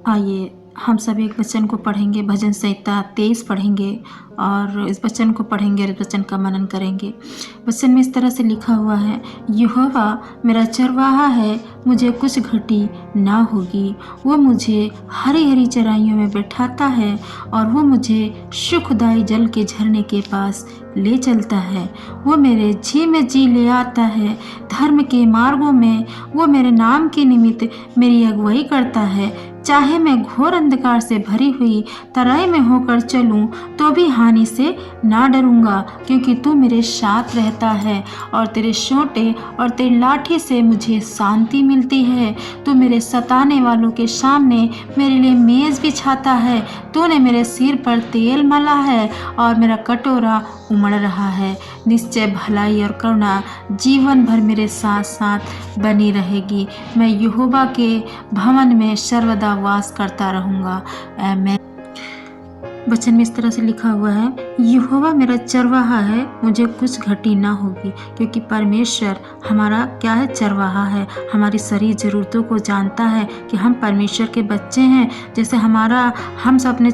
आइए हम सब एक वचन को पढ़ेंगे, भजन संहिता 23 पढ़ेंगे और इस वचन को पढ़ेंगे और इस वचन का मनन करेंगे। वचन में इस तरह से लिखा हुआ है, यहोवा मेरा चरवाहा है, मुझे कुछ घटी ना होगी। वो मुझे हरी हरी चराइयों में बैठाता है और वो मुझे सुखदायी जल के झरने के पास ले चलता है। वो मेरे जी में जी ले आता है, धर्म के मार्गों में वो मेरे नाम के निमित्त मेरी अगुवाई करता है। चाहे मैं घोर अंधकार से भरी हुई तराई में होकर चलूं तो भी हानि से ना डरूंगा, क्योंकि तू मेरे साथ रहता है और तेरे सोंटे और तेरी लाठी से मुझे शांति मिलती है। तू मेरे सताने वालों के सामने मेरे लिए मेज बिछाता है। तूने मेरे सिर पर तेल मला है और मेरा कटोरा उमड़ रहा है। निश्चय भलाई और करुणा जीवन भर मेरे साथ साथ बनी रहेगी। मैं यहोवा के भवन में सर्वदा वास करता रहूँगा। आमीन। वचन में इस तरह से लिखा हुआ है, यहोवा मेरा चरवाहा है, मुझे कुछ घटी ना होगी। क्योंकि परमेश्वर हमारा क्या है, चरवाहा है। हमारी सारी ज़रूरतों को जानता है कि हम परमेश्वर के बच्चे हैं। जैसे हम सब अपने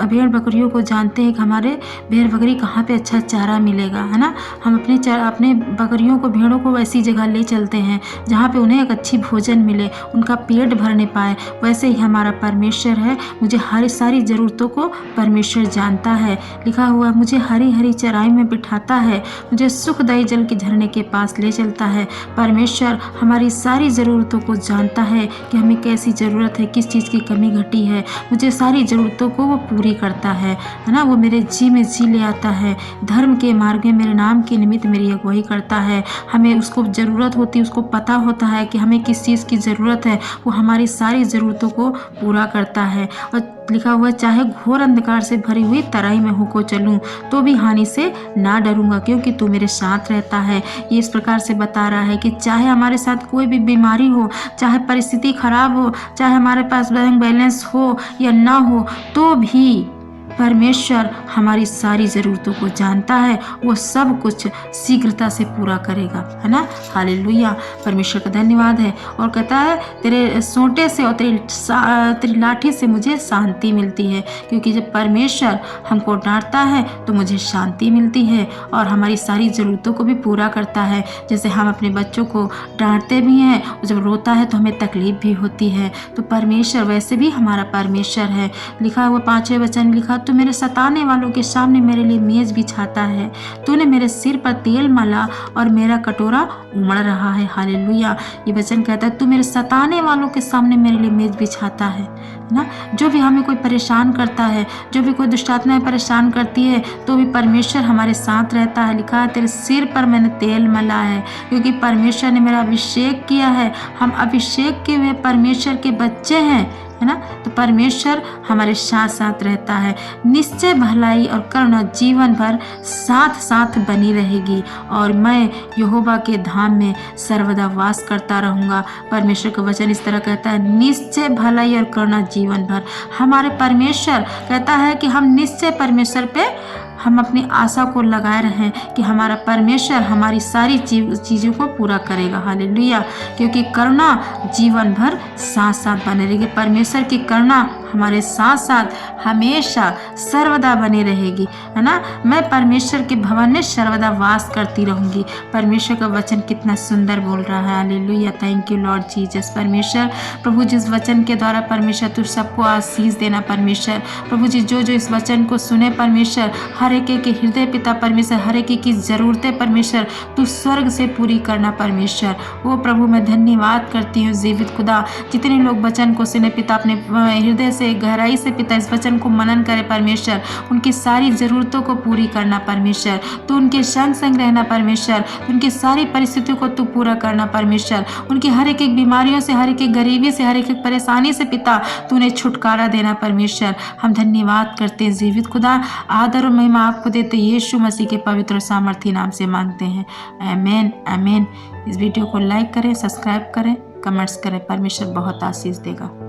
भेड़ बकरियों को जानते हैं कि हमारे भेड़ बकरी कहाँ पे अच्छा चारा मिलेगा, है ना। हम अपने बकरियों को, भेड़ों को ऐसी जगह ले चलते हैं जहाँ पे उन्हें एक अच्छी भोजन मिले, उनका पेट भरने पाए। वैसे ही हमारा परमेश्वर है, मुझे हर सारी ज़रूरतों को परमेश्वर जानता है। लिखा हुआ, मुझे हरी हरी चराई में बिठाता है, मुझे सुखदायी जल के झरने के पास ले चलता है। परमेश्वर हमारी सारी ज़रूरतों को जानता है कि हमें कैसी ज़रूरत है, किस चीज़ की कमी घटी है। मुझे सारी ज़रूरतों को वो पूरी करता है ना। वो मेरे जी में जी ले आता है, धर्म के मार्ग में मेरे नाम के निमित्त मेरी अगुवाई करता है। हमें उसको ज़रूरत होती है, उसको पता होता है कि हमें किस चीज़ की ज़रूरत है। वो हमारी सारी ज़रूरतों को पूरा करता है। और लिखा हुआ, चाहे घोर अंधकार से भरी हुई तराई में होकर चलूं तो भी हानि से ना डरूंगा, क्योंकि तू मेरे साथ रहता है। ये इस प्रकार से बता रहा है कि चाहे हमारे साथ कोई भी बीमारी हो, चाहे परिस्थिति खराब हो, चाहे हमारे पास बैंक बैलेंस हो या ना हो, तो भी परमेश्वर हमारी सारी ज़रूरतों को जानता है। वो सब कुछ शीघ्रता से पूरा करेगा, है ना। हालेलुया, परमेश्वर का धन्यवाद है। और कहता है, तेरे सोंटे से और तेरी लाठी से मुझे शांति मिलती है। क्योंकि जब परमेश्वर हमको डांटता है तो मुझे शांति मिलती है और हमारी सारी ज़रूरतों को भी पूरा करता है। जैसे हम अपने बच्चों को डांटते भी हैं, जब रोता है तो हमें तकलीफ भी होती है, तो परमेश्वर वैसे भी हमारा परमेश्वर है। लिखा हुआ 5वें वचन में लिखा, तू मेरे सताने वालों के सामने मेरे लिए मेज बिछाता है। तूने मेरे सिर पर तेल मला और मेरा कटोरा उमड़ रहा है। हालेलुया। ये वचन कहता है, तू मेरे सताने वालों के सामने मेरे लिए मेज बिछाता है ना। जो भी हमें कोई परेशान करता है, जो भी कोई दुष्ट आत्माएं परेशान करती है, तो भी परमेश्वर हमारे साथ रहता है। लिखा है, तेरे सिर पर मैंने तेल मला है, क्योंकि परमेश्वर ने मेरा अभिषेक किया है। हम अभिषेक के हुए परमेश्वर के बच्चे हैं, है ना। तो परमेश्वर हमारे साथ साथ रहता है। निश्चय भलाई और करुणा जीवन भर साथ साथ बनी रहेगी और मैं यहोवा के धाम में सर्वदा वास करता रहूँगा। परमेश्वर का वचन इस तरह कहता है, निश्चय भलाई और करुणा जीवन भर। हमारे परमेश्वर कहता है कि हम निश्चय परमेश्वर पे हम अपनी आशा को लगाए रहें कि हमारा परमेश्वर हमारी सारी चीज़ों को पूरा करेगा। हालेलुया। क्योंकि करुणा जीवन भर साथ साथ बने रहेगी। परमेश्वर की करुणा हमारे साथ साथ हमेशा सर्वदा बनी रहेगी, है ना। मैं परमेश्वर के भवन में सर्वदा वास करती रहूँगी। परमेश्वर का वचन कितना सुंदर बोल रहा है। Hallelujah. Thank you Lord Jesus. परमेश्वर प्रभु जिस वचन के द्वारा परमेश्वर तू सबको आशीष देना। परमेश्वर प्रभु जी, जो इस वचन को सुने परमेश्वर, हर एक के हृदय पिता परमेश्वर, हर एक की ज़रूरतें परमेश्वर तू स्वर्ग से पूरी करना परमेश्वर। वो प्रभु मैं धन्यवाद करती हूँ जीवित खुदा, जितने लोग वचन को सुने पिता, अपने हृदय से गहराई से पिता इस वचन को मनन करे परमेश्वर, उनकी सारी ज़रूरतों को पूरी करना परमेश्वर। तो उनके संग संग रहना परमेश्वर, उनकी सारी परिस्थितियों को तू पूरा करना परमेश्वर। उनकी हर एक बीमारियों से, हर एक गरीबी से, हर एक परेशानी से पिता तूने छुटकारा देना परमेश्वर। हम धन्यवाद करते हैं जीवित खुदा। आदर और महिमा आपको देते यीशु मसीह के पवित्र सामर्थी नाम से मांगते हैं। आमीन आमीन। इस वीडियो को लाइक करें, सब्सक्राइब करें, कमेंट्स करें। परमेश्वर बहुत आशीष देगा।